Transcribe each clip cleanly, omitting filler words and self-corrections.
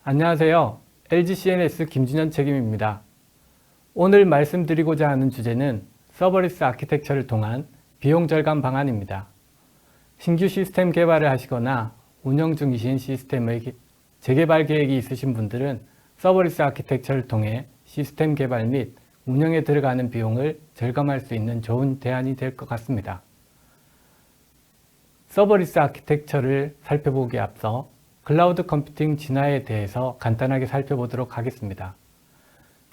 안녕하세요. LG CNS 김준현 책임입니다. 오늘 말씀드리고자 하는 주제는 서버리스 아키텍처를 통한 비용 절감 방안입니다. 신규 시스템 개발을 하시거나 운영 중이신 시스템의 재개발 계획이 있으신 분들은 서버리스 아키텍처를 통해 시스템 개발 및 운영에 들어가는 비용을 절감할 수 있는 좋은 대안이 될 것 같습니다. 서버리스 아키텍처를 살펴보기에 앞서 클라우드 컴퓨팅 진화에 대해서 간단하게 살펴보도록 하겠습니다.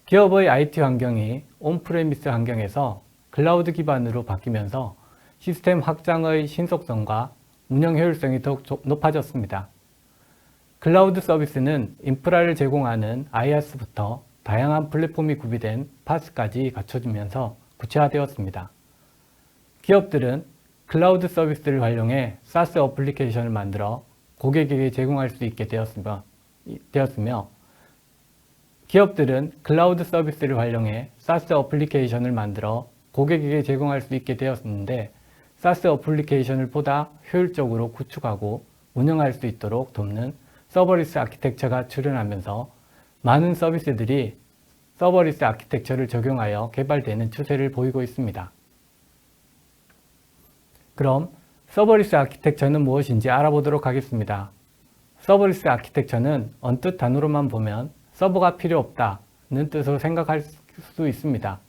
기업의 IT 환경이 온프레미스 환경에서 클라우드 기반으로 바뀌면서 시스템 확장의 신속성과 운영 효율성이 더욱 높아졌습니다. 클라우드 서비스는 인프라를 제공하는 IaaS부터 다양한 플랫폼이 구비된 PaaS까지 갖춰지면서 구체화되었습니다. 기업들은 클라우드 서비스를 활용해 SaaS 어플리케이션을 만들어 고객에게 제공할 수 있게 되었으며 기업들은 클라우드 서비스를 활용해 SaaS 어플리케이션을 만들어 고객에게 제공할 수 있게 되었는데 SaaS 어플리케이션을 보다 효율적으로 구축하고 운영할 수 있도록 돕는 서버리스 아키텍처가 출현하면서 많은 서비스들이 서버리스 아키텍처를 적용하여 개발되는 추세를 보이고 있습니다. 그럼 서버리스 아키텍처는 무엇인지 알아보도록 하겠습니다. 서버리스 아키텍처는 언뜻 단어로만 보면 서버가 필요 없다는 뜻으로 생각할 수 있습니다.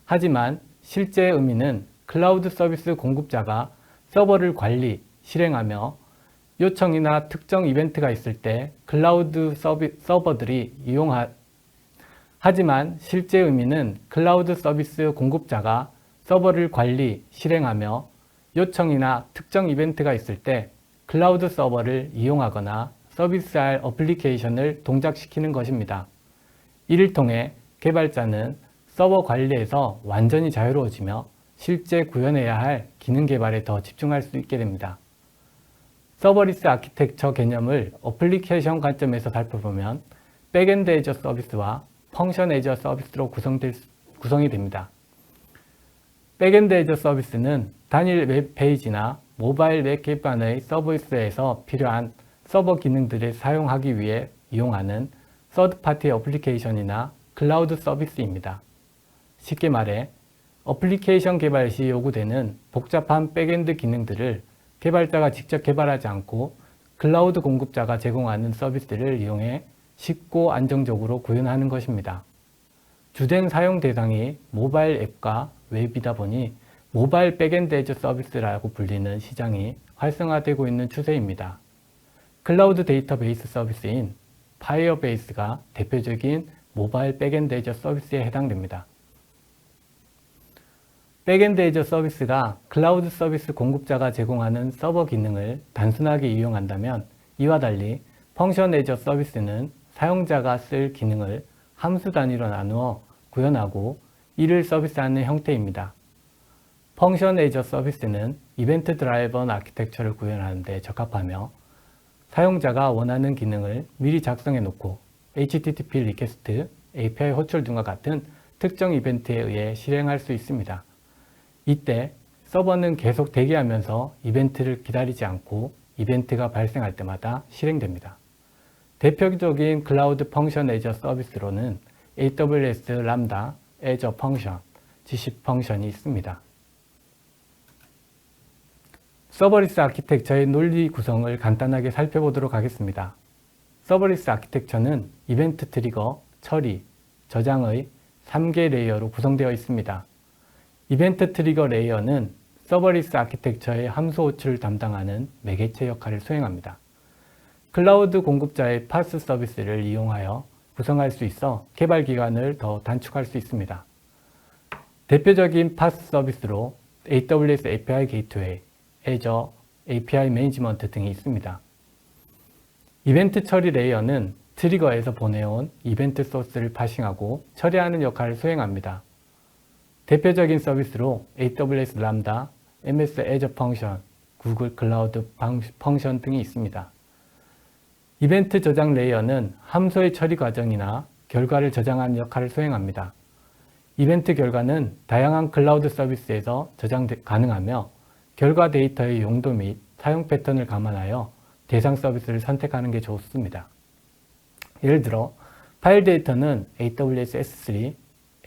하지만 실제 의미는 클라우드 서비스 공급자가 서버를 관리, 실행하며 요청이나 특정 이벤트가 있을 때 클라우드 서버들이 하지만 실제 의미는 클라우드 서비스 공급자가 서버를 관리, 실행하며 요청이나 특정 이벤트가 있을 때 클라우드 서버를 이용하거나 서비스할 어플리케이션을 동작시키는 것입니다. 이를 통해 개발자는 서버 관리에서 완전히 자유로워지며 실제 구현해야 할 기능 개발에 더 집중할 수 있게 됩니다. 서버리스 아키텍처 개념을 어플리케이션 관점에서 살펴보면 백엔드 애저 서비스와 펑션 애저 서비스로 구성이 됩니다. 백엔드 애저 서비스는 단일 웹페이지나 모바일 웹 기반의 서비스에서 필요한 서버 기능들을 사용하기 위해 이용하는 서드파티 어플리케이션이나 클라우드 서비스입니다. 쉽게 말해 어플리케이션 개발 시 요구되는 복잡한 백엔드 기능들을 개발자가 직접 개발하지 않고 클라우드 공급자가 제공하는 서비스를 이용해 쉽고 안정적으로 구현하는 것입니다. 주된 사용 대상이 모바일 앱과 웹이다 보니 모바일 백엔드 애저 서비스라고 불리는 시장이 활성화되고 있는 추세입니다. 클라우드 데이터베이스 서비스인 파이어베이스가 대표적인 모바일 백엔드 애저 서비스에 해당됩니다. 백엔드 애저 서비스가 클라우드 서비스 공급자가 제공하는 서버 기능을 단순하게 이용한다면 이와 달리 펑션 애저 서비스는 사용자가 쓸 기능을 함수 단위로 나누어 구현하고 이를 서비스하는 형태입니다. 펑션 애저 서비스는 이벤트 드라이븐 아키텍처를 구현하는 데 적합하며 사용자가 원하는 기능을 미리 작성해 놓고 HTTP 리퀘스트, API 호출 등과 같은 특정 이벤트에 의해 실행할 수 있습니다. 이때 서버는 계속 대기하면서 이벤트를 기다리지 않고 이벤트가 발생할 때마다 실행됩니다. 대표적인 클라우드 펑션 애저 서비스로는 AWS 람다, 애저 펑션, GCP 펑션이 있습니다. 서버리스 아키텍처의 논리 구성을 간단하게 살펴보도록 하겠습니다. 서버리스 아키텍처는 이벤트 트리거, 처리, 저장의 3개 레이어로 구성되어 있습니다. 이벤트 트리거 레이어는 서버리스 아키텍처의 함수 호출을 담당하는 매개체 역할을 수행합니다. 클라우드 공급자의 파스 서비스를 이용하여 구성할 수 있어 개발 기간을 더 단축할 수 있습니다. 대표적인 파스 서비스로 AWS API 게이트웨이, 애저 API 매니지먼트 등이 있습니다. 이벤트 처리 레이어는 트리거에서 보내온 이벤트 소스를 파싱하고 처리하는 역할을 수행합니다. 대표적인 서비스로 AWS 람다, MS 애저 펑션, 구글 클라우드 펑션 등이 있습니다. 이벤트 저장 레이어는 함수의 처리 과정이나 결과를 저장하는 역할을 수행합니다. 이벤트 결과는 다양한 클라우드 서비스에서 저장 가능하며 결과 데이터의 용도 및 사용 패턴을 감안하여 대상 서비스를 선택하는 게 좋습니다. 예를 들어 파일 데이터는 AWS S3,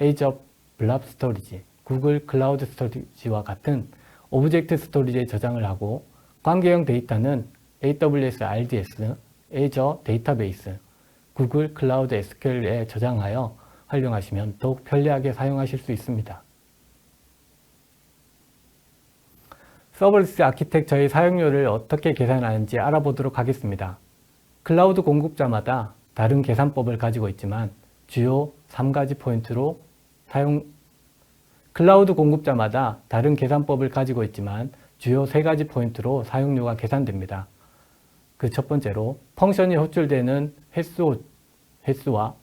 Azure Blob Storage, 구글 클라우드 스토리지와 같은 오브젝트 스토리지에 저장을 하고 관계형 데이터는 AWS RDS, Azure 데이터베이스, 구글 클라우드 SQL에 저장하여 활용하시면 더욱 편리하게 사용하실 수 있습니다. 서버리스 아키텍처의 사용료를 어떻게 계산하는지 알아보도록 하겠습니다. 클라우드 공급자마다 다른 계산법을 가지고 있지만 주요 3가지 포인트로 클라우드 공급자마다 다른 계산법을 가지고 있지만 주요 3가지 포인트로 사용료가 계산됩니다. 그 첫 번째로 펑션이 호출되는 횟수와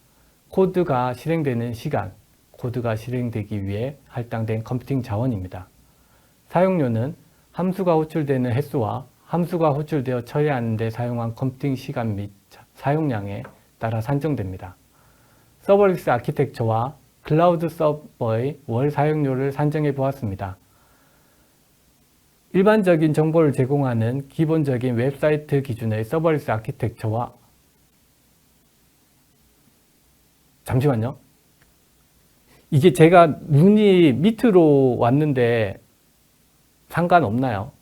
코드가 실행되는 시간, 코드가 실행되기 위해 할당된 컴퓨팅 자원입니다. 사용료는 함수가 호출되는 횟수와 함수가 호출되어 처리하는 데 사용한 컴퓨팅 시간 및 사용량에 따라 산정됩니다. 서버리스 아키텍처와 클라우드 서버의 월 사용료를 산정해 보았습니다. 일반적인 정보를 제공하는 기본적인 웹사이트 기준의 서버리스 아키텍처와 잠시만요. 이게 제가 눈이 밑으로 왔는데 상관없나요?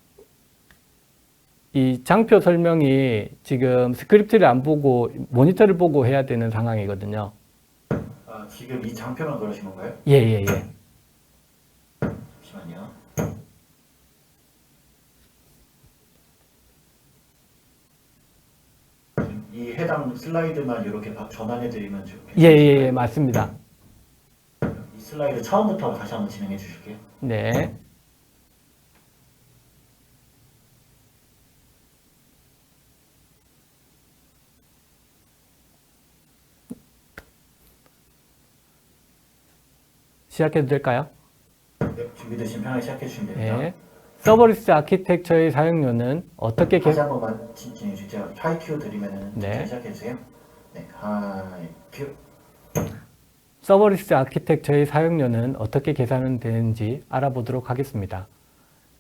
이 장표 설명이 지금 스크립트를 안 보고 모니터를 보고 해야 되는 상황이거든요. 아, 지금 이 장표만 그러신 건가요? 예. 잠시만요. 이 해당 슬라이드만 이렇게 전환해드리면 좋겠네요. 예, 맞습니다. 이 슬라이드 처음부터 다시 한번 진행해 주실게요. 네. 시작해도 될까요? 네, 준비되시면 편하게 시작해 주시면 됩니다. 네. 서버리스 아키텍처의 사용료는 어떻게 다시 한 번만 진행해 주세요. 하이큐 드리면은 네. 시작해 주세요. 네, 하이큐. 서버리스 아키텍처의 사용료는 어떻게 계산되는지 알아보도록 하겠습니다.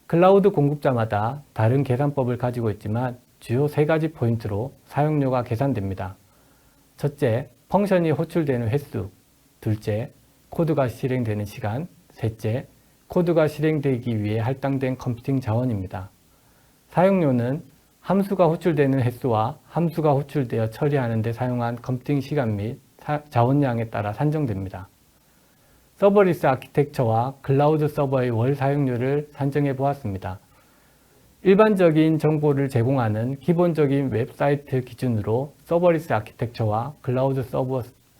클라우드 공급자마다 다른 계산법을 가지고 있지만 주요 3가지 포인트로 사용료가 계산됩니다. 첫째, 펑션이 호출되는 횟수. 둘째, 코드가 실행되는 시간. 셋째, 코드가 실행되기 위해 할당된 컴퓨팅 자원입니다. 사용료는 함수가 호출되는 횟수와 함수가 호출되어 처리하는 데 사용한 컴퓨팅 시간 및 자원량에 따라 산정됩니다. 서버리스 아키텍처와 클라우드 서버의 월 사용료를 산정해 보았습니다. 일반적인 정보를 제공하는 기본적인 웹사이트 기준으로 서버리스 아키텍처와 클라우드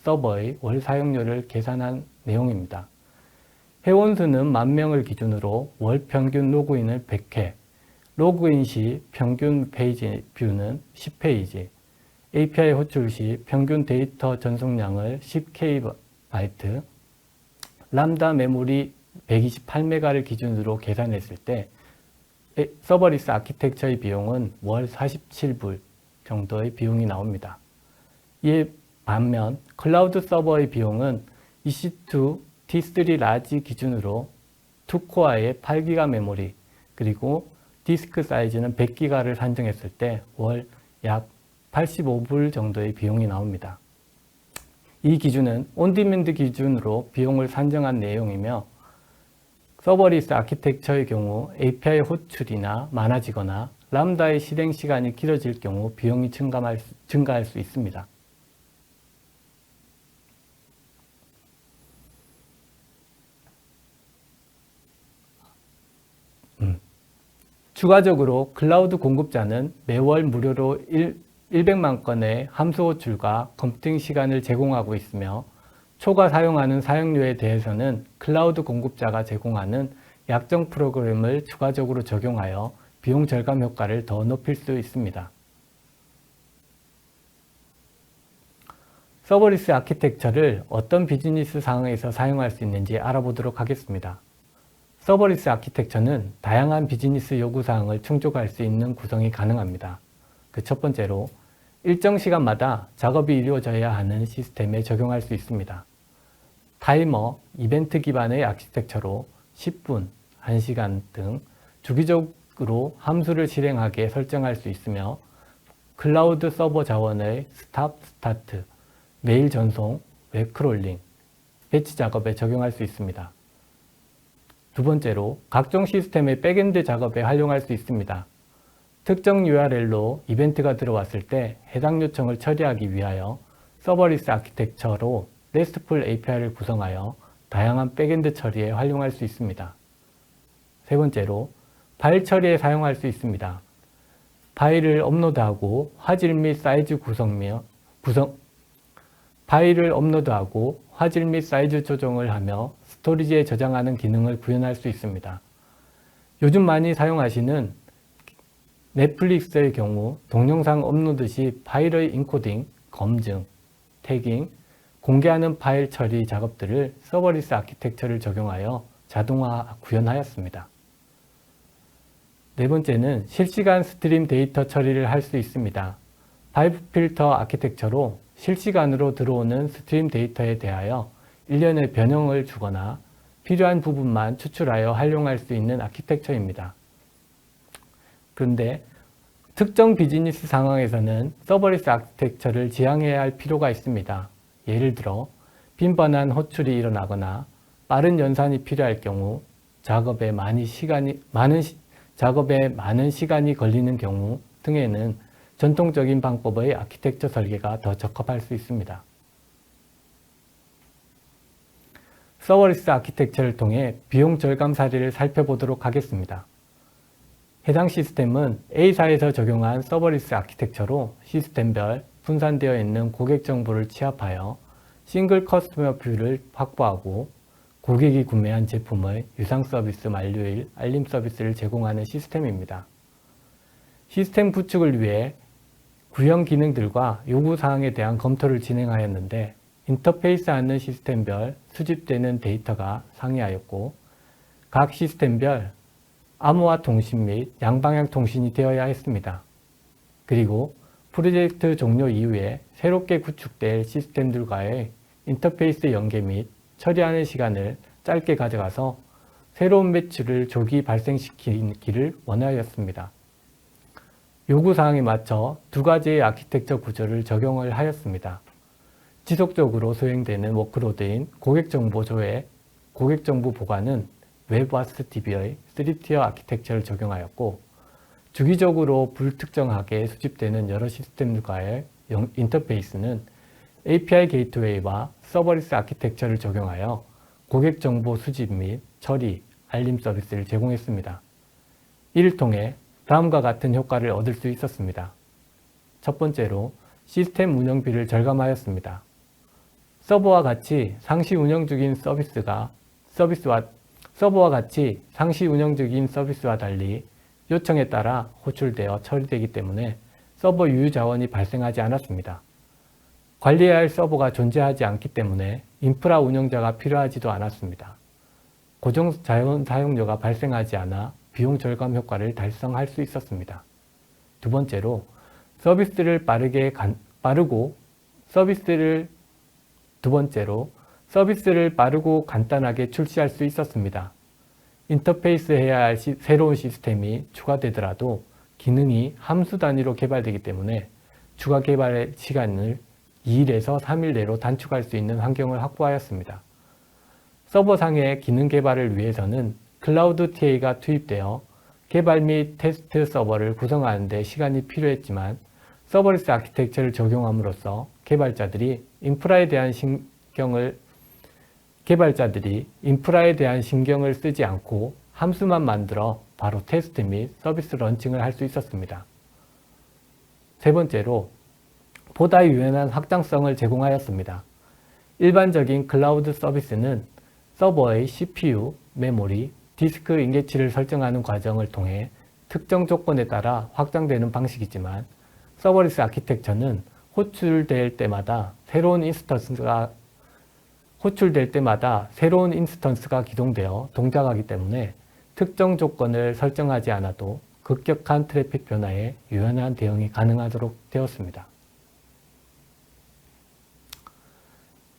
서버의 월 사용료를 계산한 내용입니다. 회원수는 10,000명을 기준으로 월 평균 로그인을 100회, 로그인 시 평균 페이지 뷰는 10페이지, API 호출 시 평균 데이터 전송량을 10KB, 람다 메모리 128메가를 기준으로 계산했을 때 서버리스 아키텍처의 비용은 월 47불 정도의 비용이 나옵니다. 이에 반면 클라우드 서버의 비용은 EC2 T3 라지 기준으로 2코어의 8기가 메모리 그리고 디스크 사이즈는 100기가를 산정했을 때 월 약 85불 정도의 비용이 나옵니다. 이 기준은 온디맨드 기준으로 비용을 산정한 내용이며 서버리스 아키텍처의 경우 API 호출이나 많아지거나 람다의 실행 시간이 길어질 경우 비용이 증가할 수 있습니다. 추가적으로 클라우드 공급자는 매월 무료로 100만 건의 함수 호출과 컴퓨팅 시간을 제공하고 있으며 초과 사용하는 사용료에 대해서는 클라우드 공급자가 제공하는 약정 프로그램을 추가적으로 적용하여 비용 절감 효과를 더 높일 수 있습니다. 서버리스 아키텍처를 어떤 비즈니스 상황에서 사용할 수 있는지 알아보도록 하겠습니다. 서버리스 아키텍처는 다양한 비즈니스 요구사항을 충족할 수 있는 구성이 가능합니다. 그 첫 번째로 일정 시간마다 작업이 이루어져야 하는 시스템에 적용할 수 있습니다. 타이머, 이벤트 기반의 아키텍처로 10분, 1시간 등 주기적으로 함수를 실행하게 설정할 수 있으며 클라우드 서버 자원의 스탑, 스타트, 메일 전송, 웹 크롤링, 배치 작업에 적용할 수 있습니다. 두 번째로 각종 시스템의 백엔드 작업에 활용할 수 있습니다. 특정 URL로 이벤트가 들어왔을 때 해당 요청을 처리하기 위하여 서버리스 아키텍처로 RESTful API를 구성하여 다양한 백엔드 처리에 활용할 수 있습니다. 세 번째로 파일 처리에 사용할 수 있습니다. 파일을 업로드하고 화질 및 사이즈 조정을 하며 스토리지에 저장하는 기능을 구현할 수 있습니다. 요즘 많이 사용하시는 넷플릭스의 경우 동영상 업로드 시 파일의 인코딩, 검증, 태깅, 공개하는 파일 처리 작업들을 서버리스 아키텍처를 적용하여 자동화 구현하였습니다. 네 번째는 실시간 스트림 데이터 처리를 할 수 있습니다. 파이프 필터 아키텍처로 실시간으로 들어오는 스트림 데이터에 대하여 일련의 변형을 주거나 필요한 부분만 추출하여 활용할 수 있는 아키텍처입니다. 그런데 특정 비즈니스 상황에서는 서버리스 아키텍처를 지향해야 할 필요가 있습니다. 예를 들어 빈번한 호출이 일어나거나 빠른 연산이 필요할 경우, 작업에 많은 시간이 걸리는 경우 등에는 전통적인 방법의 아키텍처 설계가 더 적합할 수 있습니다. 서버리스 아키텍처를 통해 비용 절감 사례를 살펴보도록 하겠습니다. 해당 시스템은 A사에서 적용한 서버리스 아키텍처로 시스템별 분산되어 있는 고객 정보를 취합하여 싱글 커스터머 뷰를 확보하고 고객이 구매한 제품의 유상 서비스 만료일 알림 서비스를 제공하는 시스템입니다. 시스템 구축을 위해 구형 기능들과 요구사항에 대한 검토를 진행하였는데 인터페이스하는 시스템별 수집되는 데이터가 상이하였고 각 시스템별 암호화 통신 및 양방향 통신이 되어야 했습니다. 그리고 프로젝트 종료 이후에 새롭게 구축될 시스템들과의 인터페이스 연계 및 처리하는 시간을 짧게 가져가서 새로운 매출을 조기 발생시키기를 원하였습니다. 요구사항에 맞춰 두 가지의 아키텍처 구조를 적용을 하였습니다. 지속적으로 수행되는 워크로드인 고객정보 조회, 고객정보 보관은 웹와스DB의 3티어 아키텍처를 적용하였고 주기적으로 불특정하게 수집되는 여러 시스템들과의 인터페이스는 API 게이트웨이와 서버리스 아키텍처를 적용하여 고객 정보 수집 및 처리, 알림 서비스를 제공했습니다. 이를 통해 다음과 같은 효과를 얻을 수 있었습니다. 첫 번째로 시스템 운영비를 절감하였습니다. 서버와 같이 상시 운영 중인 서버와 달리 요청에 따라 호출되어 처리되기 때문에 서버 유유 자원이 발생하지 않았습니다. 관리해야 할 서버가 존재하지 않기 때문에 인프라 운영자가 필요하지도 않았습니다. 고정 자원 사용료가 발생하지 않아 비용 절감 효과를 달성할 수 있었습니다. 두 번째로 서비스를 빠르고 간단하게 출시할 수 있었습니다. 인터페이스 해야 할 새로운 시스템이 추가되더라도 기능이 함수 단위로 개발되기 때문에 추가 개발의 시간을 2일에서 3일 내로 단축할 수 있는 환경을 확보하였습니다. 서버상의 기능 개발을 위해서는 클라우드 TA가 투입되어 개발 및 테스트 서버를 구성하는 데 시간이 필요했지만 서버리스 아키텍처를 적용함으로써 개발자들이 인프라에 대한 신경을 쓰지 않고 함수만 만들어 바로 테스트 및 서비스 런칭을 할 수 있었습니다. 세 번째로 보다 유연한 확장성을 제공하였습니다. 일반적인 클라우드 서비스는 서버의 CPU, 메모리, 디스크 인계치를 설정하는 과정을 통해 특정 조건에 따라 확장되는 방식이지만 서버리스 아키텍처는 호출될 때마다 새로운 인스턴스가 기동되어 동작하기 때문에 특정 조건을 설정하지 않아도 급격한 트래픽 변화에 유연한 대응이 가능하도록 되었습니다.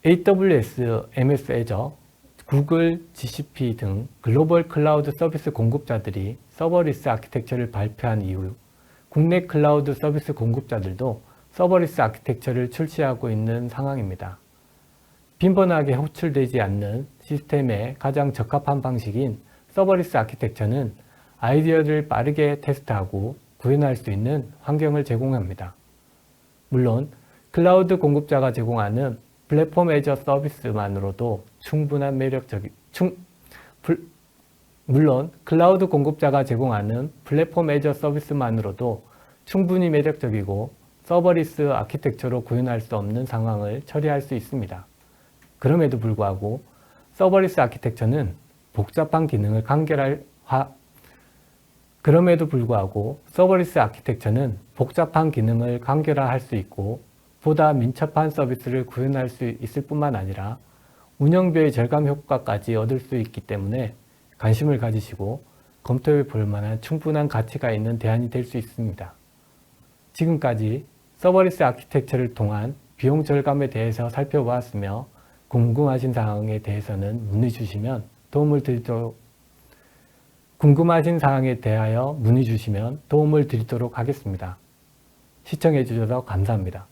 AWS, MS Azure, 구글, GCP 등 글로벌 클라우드 서비스 공급자들이 서버리스 아키텍처를 발표한 이후 국내 클라우드 서비스 공급자들도 서버리스 아키텍처를 출시하고 있는 상황입니다. 빈번하게 호출되지 않는 시스템에 가장 적합한 방식인 서버리스 아키텍처는 아이디어를 빠르게 테스트하고 구현할 수 있는 환경을 제공합니다. 물론 클라우드 공급자가 제공하는 플랫폼 애저 서비스만으로도 클라우드 공급자가 제공하는 플랫폼 애저 서비스만으로도 충분히 매력적이고 서버리스 아키텍처로 구현할 수 없는 상황을 처리할 수 있습니다. 그럼에도 불구하고 서버리스 아키텍처는 복잡한 기능을 간결화할 수 있고 보다 민첩한 서비스를 구현할 수 있을 뿐만 아니라 운영비의 절감 효과까지 얻을 수 있기 때문에 관심을 가지시고 검토해 볼 만한 충분한 가치가 있는 대안이 될 수 있습니다. 지금까지 서버리스 아키텍처를 통한 비용 절감에 대해서 살펴보았으며 궁금하신 사항에 대해서는 문의 주시면 도움을 드리도록 하겠습니다. 시청해 주셔서 감사합니다.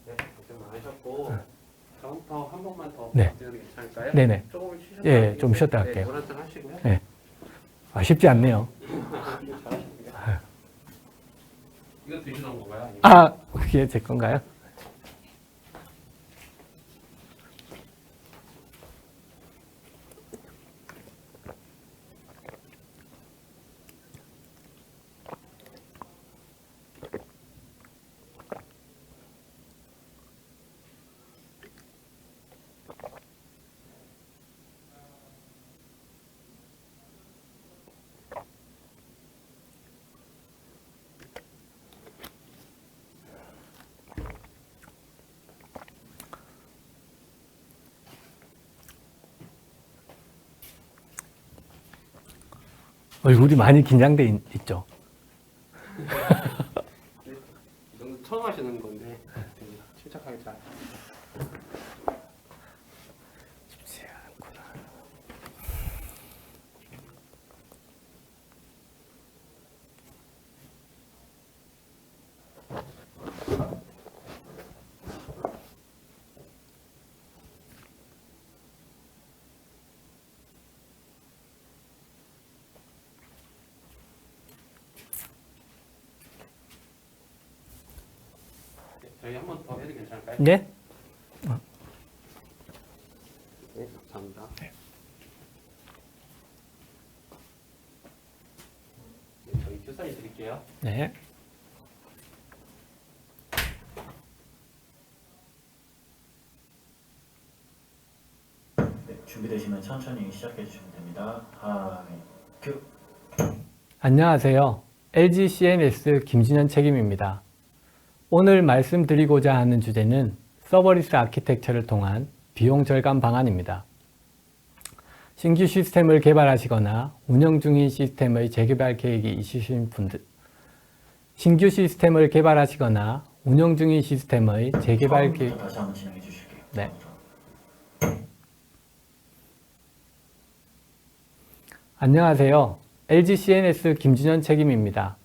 네, 고생 많으셨고 다음부터 한 번만 더 네. 드려도 괜찮을까요? 네네. 조금 쉬셨다 예, 좀 쉬었다 네, 할게요. 물 한잔 하시고요. 네. 쉽지 않네요. 잘하십니다. 이거 드시는 건가요? 아니면 그게 제 건가요? 얼굴이 많이 긴장돼 있죠? 이 정도 처음 하시는 건데 되게 침착하게 잘. 쉽지 않구나. 네, 저희 한 번 더 해도 괜찮을까요? 네? 네, 감사합니다. 네, 저희 큐사인 드릴게요. 네. 네, 준비되시면 천천히 시작해 주시면 됩니다. 하이, 큐. 안녕하세요. LG CNS 김진현 책임입니다. 오늘 말씀드리고자 하는 주제는 서버리스 아키텍처를 통한 비용 절감 방안입니다. 신규 시스템을 개발하시거나 운영 중인 시스템의 재개발 계획이 있으신 분들, 신규 시스템을 개발하시거나 운영 중인 시스템의 재개발 계획, 다시 한번 진행해 주실게요. 네. 안녕하세요. LG CNS 김진현 책임입니다.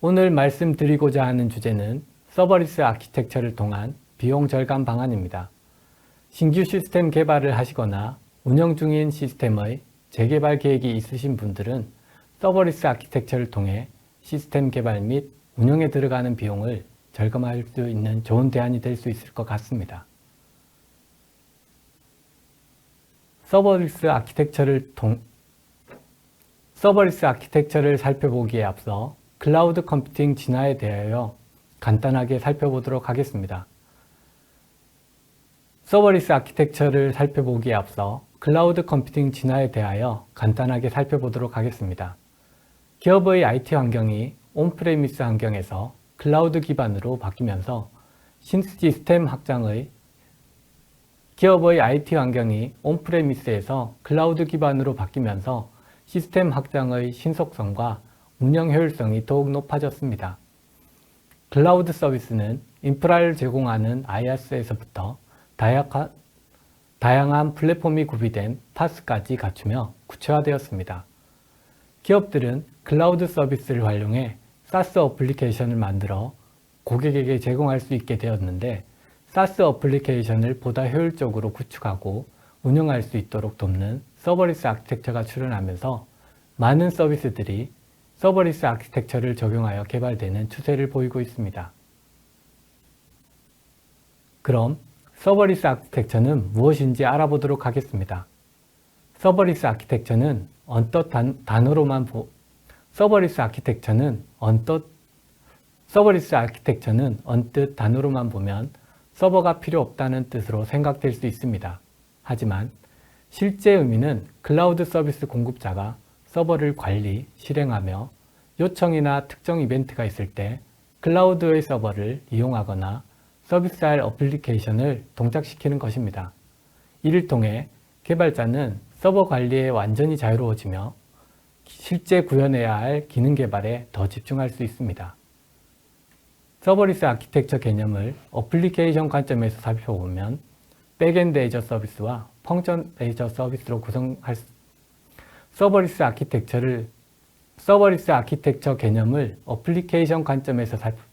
오늘 말씀드리고자 하는 주제는 서버리스 아키텍처를 통한 비용 절감 방안입니다. 신규 시스템 개발을 하시거나 운영 중인 시스템의 재개발 계획이 있으신 분들은 서버리스 아키텍처를 통해 시스템 개발 및 운영에 들어가는 비용을 절감할 수 있는 좋은 대안이 될 수 있을 것 같습니다. 서버리스 아키텍처를 살펴보기에 앞서 클라우드 컴퓨팅 진화에 대하여 간단하게 살펴보도록 하겠습니다. 서버리스 아키텍처를 살펴보기에 앞서 클라우드 컴퓨팅 진화에 대하여 간단하게 살펴보도록 하겠습니다. 기업의 IT 환경이 온프레미스 환경에서 클라우드 기반으로 바뀌면서 기업의 IT 환경이 온프레미스에서 클라우드 기반으로 바뀌면서 시스템 확장의 신속성과 운영 효율성이 더욱 높아졌습니다. 클라우드 서비스는 인프라를 제공하는 IaaS에서부터 다양한 플랫폼이 구비된 파스까지 갖추며 구체화되었습니다. 기업들은 클라우드 서비스를 활용해 SaaS 어플리케이션을 만들어 고객에게 제공할 수 있게 되었는데, SaaS 어플리케이션을 보다 효율적으로 구축하고 운영할 수 있도록 돕는 서버리스 아키텍처가 출현하면서 많은 서비스들이 서버리스 아키텍처를 적용하여 개발되는 추세를 보이고 있습니다. 그럼 서버리스 아키텍처는 무엇인지 알아보도록 하겠습니다. 서버리스 아키텍처는 언뜻 단어로만 보면 서버가 필요 없다는 뜻으로 생각될 수 있습니다. 하지만 실제 의미는 클라우드 서비스 공급자가 서버를 관리, 실행하며 요청이나 특정 이벤트가 있을 때 클라우드의 서버를 이용하거나 서비스할 어플리케이션을 동작시키는 것입니다. 이를 통해 개발자는 서버 관리에 완전히 자유로워지며 실제 구현해야 할 기능 개발에 더 집중할 수 있습니다. 서버리스 아키텍처 개념을 어플리케이션 관점에서 살펴보면 백엔드 애저 서비스와 펑션 애저 서비스로 구성할 서버리스 아키텍처 개념을 어플리케이션 관점에서 살펴보면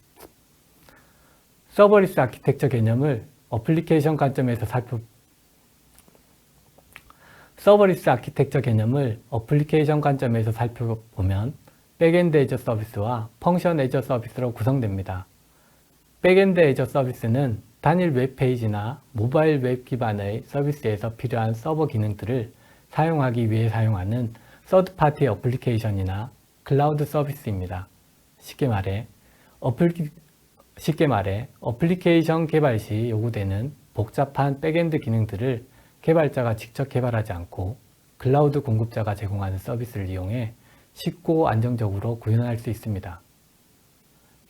백엔드 애저 서비스와 펑션 애저 서비스로 구성됩니다. 백엔드 애저 서비스는 단일 웹페이지나 모바일 웹 기반의 서비스에서 필요한 서버 기능들을 사용하기 위해 사용하는 서드파티 어플리케이션이나 클라우드 서비스입니다. 쉽게 말해 어플리케이션 개발 시 요구되는 복잡한 백엔드 기능들을 개발자가 직접 개발하지 않고 클라우드 공급자가 제공하는 서비스를 이용해 쉽고 안정적으로 구현할 수 있습니다.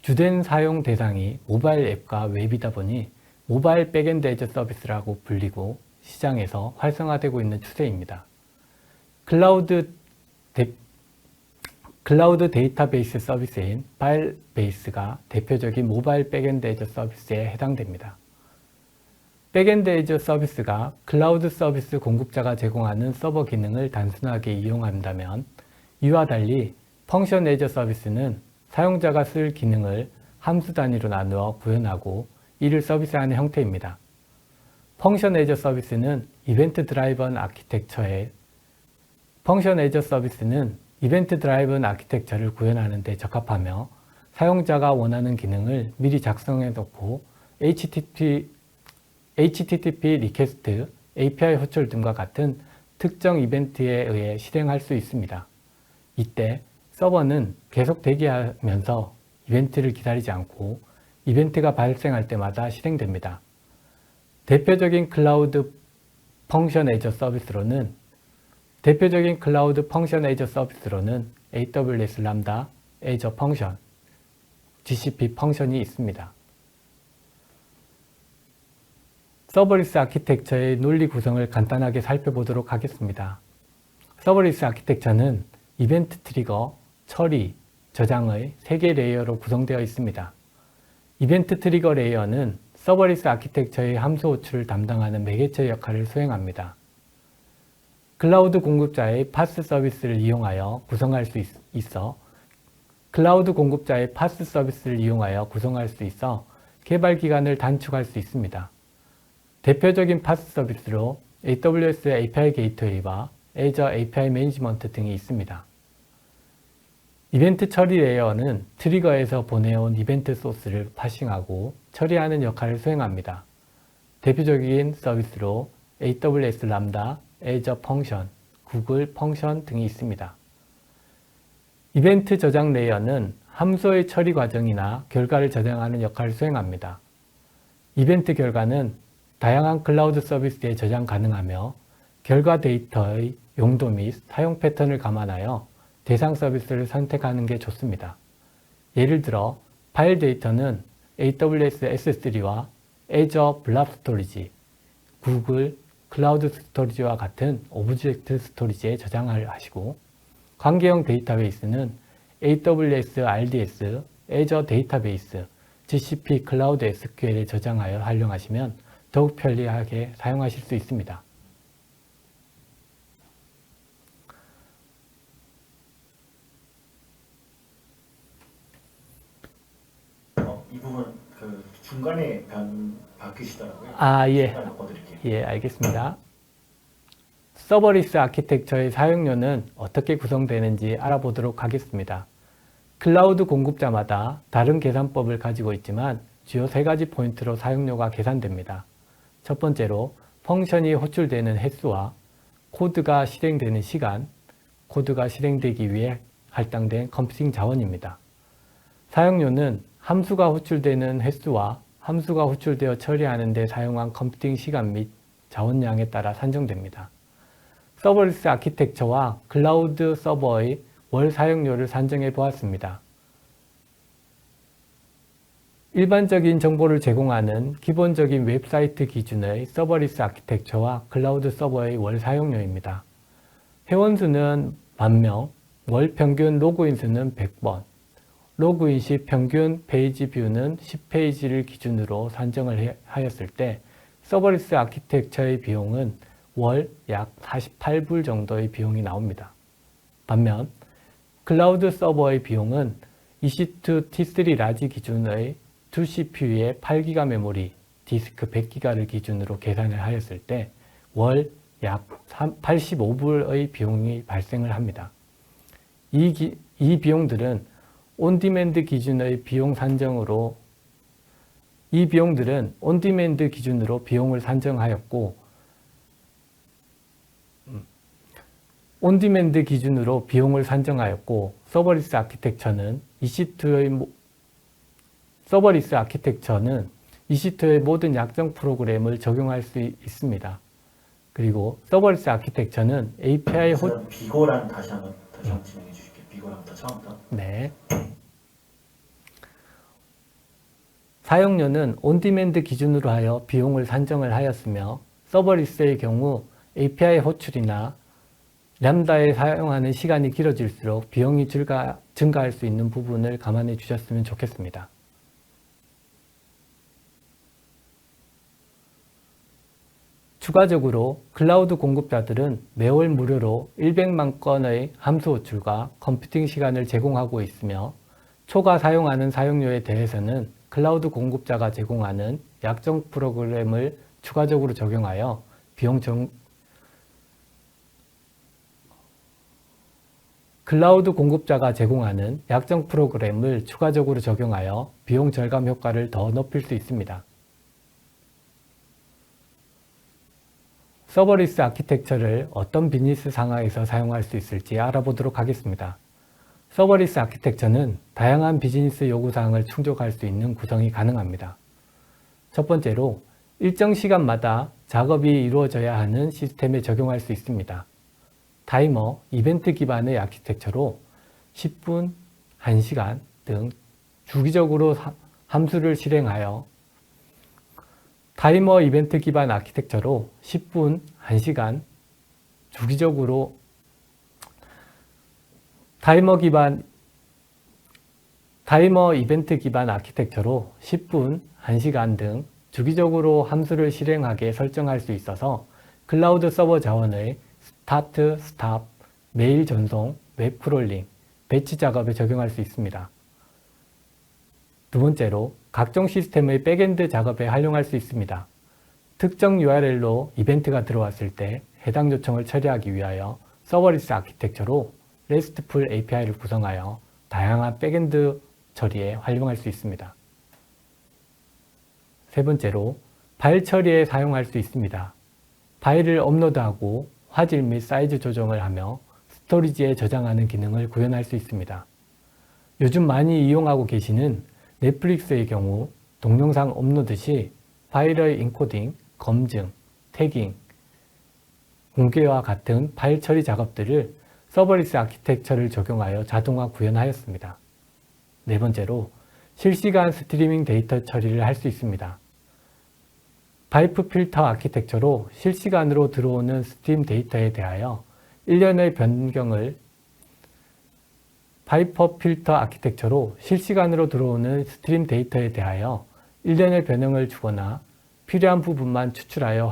주된 사용 대상이 모바일 앱과 웹이다 보니 모바일 백엔드 애저 서비스라고 불리고 시장에서 활성화되고 있는 추세입니다. 클라우드 데이터베이스 서비스인 파일베이스가 대표적인 모바일 백엔드 애저 서비스에 해당됩니다. 백엔드 애저 서비스가 클라우드 서비스 공급자가 제공하는 서버 기능을 단순하게 이용한다면, 이와 달리 펑션 애저 서비스는 사용자가 쓸 기능을 함수 단위로 나누어 구현하고 이를 서비스하는 형태입니다. 펑션 애저 서비스는 이벤트 드라이븐 아키텍처를 구현하는 데 적합하며, 사용자가 원하는 기능을 미리 작성해 놓고 HTTP 리퀘스트, API 호출 등과 같은 특정 이벤트에 의해 실행할 수 있습니다. 이때 서버는 계속 대기하면서 이벤트를 기다리지 않고 이벤트가 발생할 때마다 실행됩니다. 대표적인 클라우드 펑션 애저 서비스로는 AWS 람다, 애저 펑션, GCP 펑션이 있습니다. 서버리스 아키텍처의 논리 구성을 간단하게 살펴보도록 하겠습니다. 서버리스 아키텍처는 이벤트 트리거, 처리, 저장의 3개 레이어로 구성되어 있습니다. 이벤트 트리거 레이어는 서버리스 아키텍처의 함수 호출을 담당하는 매개체 역할을 수행합니다. 클라우드 공급자의 파스 서비스를 이용하여 구성할 수 있어 개발 기간을 단축할 수 있습니다. 대표적인 파스 서비스로 AWS API 게이트웨이와 Azure API 매니지먼트 등이 있습니다. 이벤트 처리 레이어는 트리거에서 보내온 이벤트 소스를 파싱하고 처리하는 역할을 수행합니다. 대표적인 서비스로 AWS 람다, Azure 펑션, 구글 펑션 등이 있습니다. 이벤트 저장 레이어는 함수의 처리 과정이나 결과를 저장하는 역할을 수행합니다. 이벤트 결과는 다양한 클라우드 서비스에 저장 가능하며 결과 데이터의 용도 및 사용 패턴을 감안하여 대상 서비스를 선택하는 게 좋습니다. 예를 들어 파일 데이터는 AWS S3와 Azure 블랍 스토리지, 구글 클라우드 스토리지와 같은 오브젝트 스토리지에 저장을 하시고, 관계형 데이터베이스는 AWS RDS, Azure 데이터베이스, GCP 클라우드 SQL에 저장하여 활용하시면 더욱 편리하게 사용하실 수 있습니다. 중간에 바뀌시더라고요. 아, 예. 잠깐 바꿔드릴게요. 예, 알겠습니다. 서버리스 아키텍처의 사용료는 어떻게 구성되는지 알아보도록 하겠습니다. 클라우드 공급자마다 다른 계산법을 가지고 있지만 주요 세 가지 포인트로 사용료가 계산됩니다. 첫 번째로 펑션이 호출되는 횟수와 코드가 실행되는 시간, 코드가 실행되기 위해 할당된 컴퓨팅 자원입니다. 사용료는 함수가 호출되는 횟수와 함수가 호출되어 처리하는 데 사용한 컴퓨팅 시간 및 자원량에 따라 산정됩니다. 서버리스 아키텍처와 클라우드 서버의 월 사용료를 산정해 보았습니다. 일반적인 정보를 제공하는 기본적인 웹사이트 기준의 서버리스 아키텍처와 클라우드 서버의 월 사용료입니다. 회원수는 10,000명, 월 평균 로그인 수는 100번, 로그인 시 평균 페이지 뷰는 10페이지를 기준으로 산정을 하였을 때 서버리스 아키텍처의 비용은 월 약 48불 정도의 비용이 나옵니다. 반면 클라우드 서버의 비용은 EC2 T3 라지 기준의 2CPU의 8기가 메모리, 디스크 100기가를 기준으로 계산을 하였을 때 월 약 85불의 비용이 발생을 합니다. 이 비용들은 온디맨드 기준의 비용 산정으로 온디맨드 기준으로 비용을 산정하였고 온디맨드 기준으로 비용을 산정하였고 서버리스 아키텍처는 EC2의 모든 약정 프로그램을 적용할 수 있습니다. 그리고 서버리스 아키텍처는 API 비고랑 다시 한번 진행해 주실게요. 비고랑부터 처음부터. 네. 사용료는 온디맨드 기준으로 하여 비용을 산정을 하였으며 서버리스의 경우 API 호출이나 램다에 사용하는 시간이 길어질수록 비용이 증가할 수 있는 부분을 감안해 주셨으면 좋겠습니다. 추가적으로 클라우드 공급자들은 매월 무료로 100만 건의 함수 호출과 컴퓨팅 시간을 제공하고 있으며 초과 사용하는 사용료에 대해서는 클라우드 공급자가 제공하는 약정 프로그램을 추가적으로 적용하여 클라우드 공급자가 제공하는 약정 프로그램을 추가적으로 적용하여 비용 절감 효과를 더 높일 수 있습니다. 서버리스 아키텍처를 어떤 비즈니스 상황에서 사용할 수 있을지 알아보도록 하겠습니다. 서버리스 아키텍처는 다양한 비즈니스 요구사항을 충족할 수 있는 구성이 가능합니다. 첫 번째로 일정 시간마다 작업이 이루어져야 하는 시스템에 적용할 수 있습니다. 타이머, 이벤트 기반의 아키텍처로 10분, 1시간 등 주기적으로 함수를 실행하여 타이머 이벤트 기반 아키텍처로 10분, 1시간 주기적으로 타이머 이벤트 기반 아키텍처로 10분, 1시간 등 주기적으로 함수를 실행하게 설정할 수 있어서 클라우드 서버 자원의 스타트, 스탑, 메일 전송, 웹 크롤링, 배치 작업에 적용할 수 있습니다. 두 번째로 각종 시스템의 백엔드 작업에 활용할 수 있습니다. 특정 URL로 이벤트가 들어왔을 때 해당 요청을 처리하기 위하여 서버리스 아키텍처로 RESTful API를 구성하여 다양한 백엔드 처리에 활용할 수 있습니다. 세 번째로 파일 처리에 사용할 수 있습니다. 파일을 업로드하고 화질 및 사이즈 조정을 하며 스토리지에 저장하는 기능을 구현할 수 있습니다. 요즘 많이 이용하고 계시는 넷플릭스의 경우 동영상 업로드 시 파일의 인코딩, 검증, 태깅, 공개와 같은 파일 처리 작업들을 서버리스 아키텍처를 적용하여 자동화 구현하였습니다. 네 번째로 실시간 스트리밍 데이터 처리를 할 수 있습니다. 파이프 필터 아키텍처로 실시간으로 들어오는 스트림 데이터에 대하여 일련의 변경을 파이퍼 필터 아키텍처로 실시간으로 들어오는 스트림 데이터에 대하여 일련의 변형을 주거나 필요한 부분만 추출하여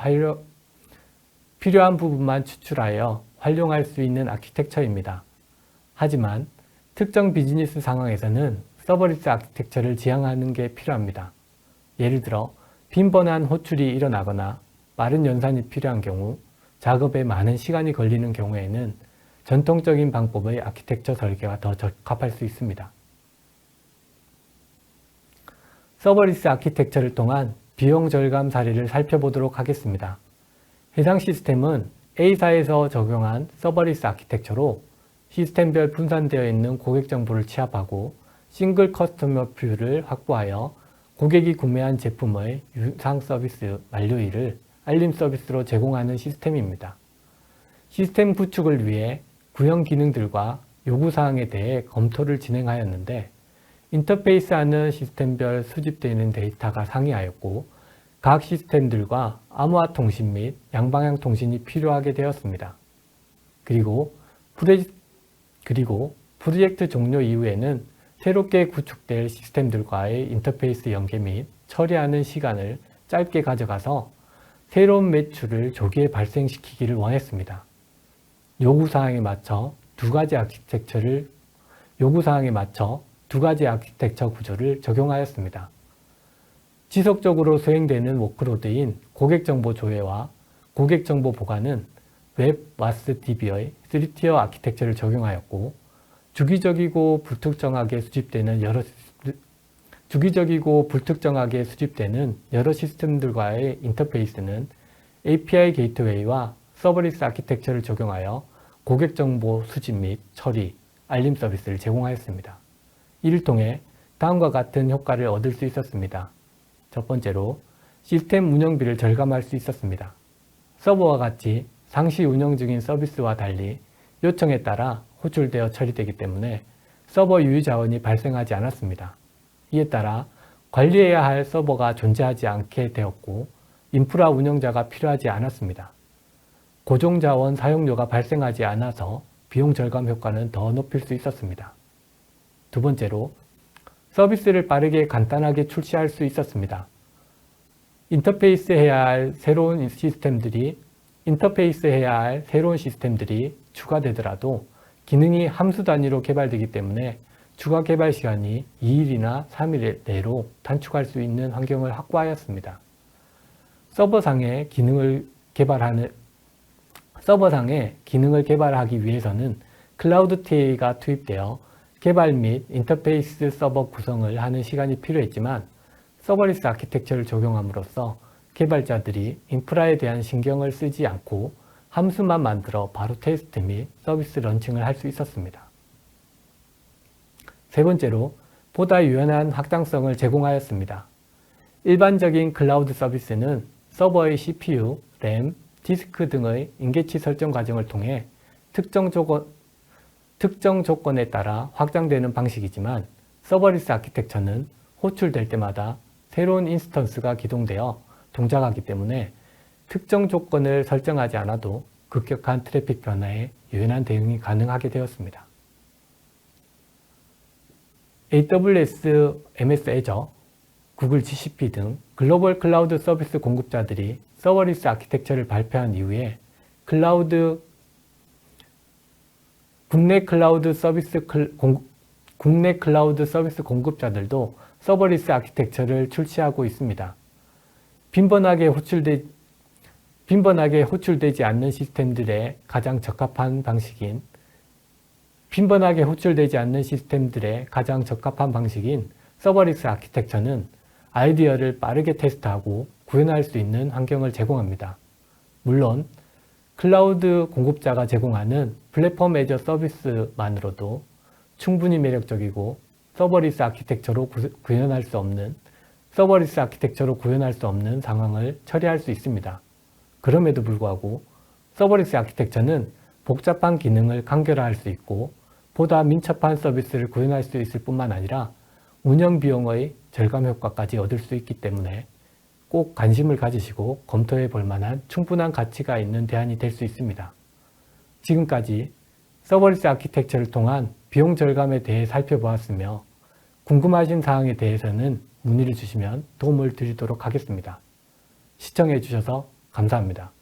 활용할 수 있는 아키텍처입니다. 하지만 특정 비즈니스 상황에서는 서버리스 아키텍처를 지향하는 게 필요합니다. 예를 들어 빈번한 호출이 일어나거나 빠른 연산이 필요한 경우, 작업에 많은 시간이 걸리는 경우에는 전통적인 방법의 아키텍처 설계가 더 적합할 수 있습니다. 서버리스 아키텍처를 통한 비용 절감 사례를 살펴보도록 하겠습니다. 해당 시스템은 A사에서 적용한 서버리스 아키텍처로 시스템별 분산되어 있는 고객 정보를 취합하고 싱글 커스터머 뷰를 확보하여 고객이 구매한 제품의 유상 서비스 만료일을 알림 서비스로 제공하는 시스템입니다. 시스템 구축을 위해 구형 기능들과 요구사항에 대해 검토를 진행하였는데 인터페이스하는 시스템별 수집되는 데이터가 상이하였고 각 시스템들과 암호화 통신 및 양방향 통신이 필요하게 되었습니다. 그리고 프로젝트 종료 이후에는 새롭게 구축될 시스템들과의 인터페이스 연계 및 처리하는 시간을 짧게 가져가서 새로운 매출을 조기에 발생시키기를 원했습니다. 요구사항에 맞춰 두 가지 아키텍처 구조를 적용하였습니다. 지속적으로 수행되는 워크로드인 고객정보 조회와 고객정보 보관은 웹 와스 DB의 3티어 아키텍처를 적용하였고 주기적이고 불특정하게 수집되는 여러 시스템들과의 인터페이스는 API 게이트웨이와 서버리스 아키텍처를 적용하여 고객정보 수집 및 처리, 알림 서비스를 제공하였습니다. 이를 통해 다음과 같은 효과를 얻을 수 있었습니다. 첫 번째로 시스템 운영비를 절감할 수 있었습니다. 서버와 같이 상시 운영 중인 서비스와 달리 요청에 따라 호출되어 처리되기 때문에 서버 유의 자원이 발생하지 않았습니다. 이에 따라 관리해야 할 서버가 존재하지 않게 되었고 인프라 운영자가 필요하지 않았습니다. 고정 자원 사용료가 발생하지 않아서 비용 절감 효과는 더 높일 수 있었습니다. 두 번째로 서비스를 빠르게 간단하게 출시할 수 있었습니다. 인터페이스해야 할 새로운 시스템들이 추가되더라도 기능이 함수 단위로 개발되기 때문에 추가 개발 시간이 2일이나 3일 내로 단축할 수 있는 환경을 확보하였습니다. 서버상의 기능을 개발하기 위해서는 클라우드 TA가 투입되어 개발 및 인터페이스 서버 구성을 하는 시간이 필요했지만 서버리스 아키텍처를 적용함으로써 개발자들이 인프라에 대한 신경을 쓰지 않고 함수만 만들어 바로 테스트 및 서비스 런칭을 할 수 있었습니다. 세 번째로 보다 유연한 확장성을 제공하였습니다. 일반적인 클라우드 서비스는 서버의 CPU, 램, 디스크 등의 인계치 설정 과정을 통해 특정 조건에 따라 확장되는 방식이지만 서버리스 아키텍처는 호출될 때마다 새로운 인스턴스가 기동되어 동작하기 때문에 특정 조건을 설정하지 않아도 급격한 트래픽 변화에 유연한 대응이 가능하게 되었습니다. AWS, MS Azure, 구글 GCP 등 글로벌 클라우드 서비스 공급자들이 서버리스 아키텍처를 발표한 이후에 국내 클라우드 서비스 공급자들도 서버리스 아키텍처를 출시하고 있습니다. 빈번하게 호출되지 않는 시스템들의 가장 적합한 방식인 서버리스 아키텍처는 아이디어를 빠르게 테스트하고 구현할 수 있는 환경을 제공합니다. 물론 클라우드 공급자가 제공하는 플랫폼 애저 서비스만으로도 충분히 매력적이고 서버리스 아키텍처로 구현할 수 없는 상황을 처리할 수 있습니다. 그럼에도 불구하고 서버리스 아키텍처는 복잡한 기능을 간결화할 수 있고 보다 민첩한 서비스를 구현할 수 있을 뿐만 아니라 운영 비용의 절감 효과까지 얻을 수 있기 때문에 꼭 관심을 가지시고 검토해 볼 만한 충분한 가치가 있는 대안이 될 수 있습니다. 지금까지 서버리스 아키텍처를 통한 비용 절감에 대해 살펴보았으며 궁금하신 사항에 대해서는 문의를 주시면 도움을 드리도록 하겠습니다. 시청해 주셔서 감사합니다.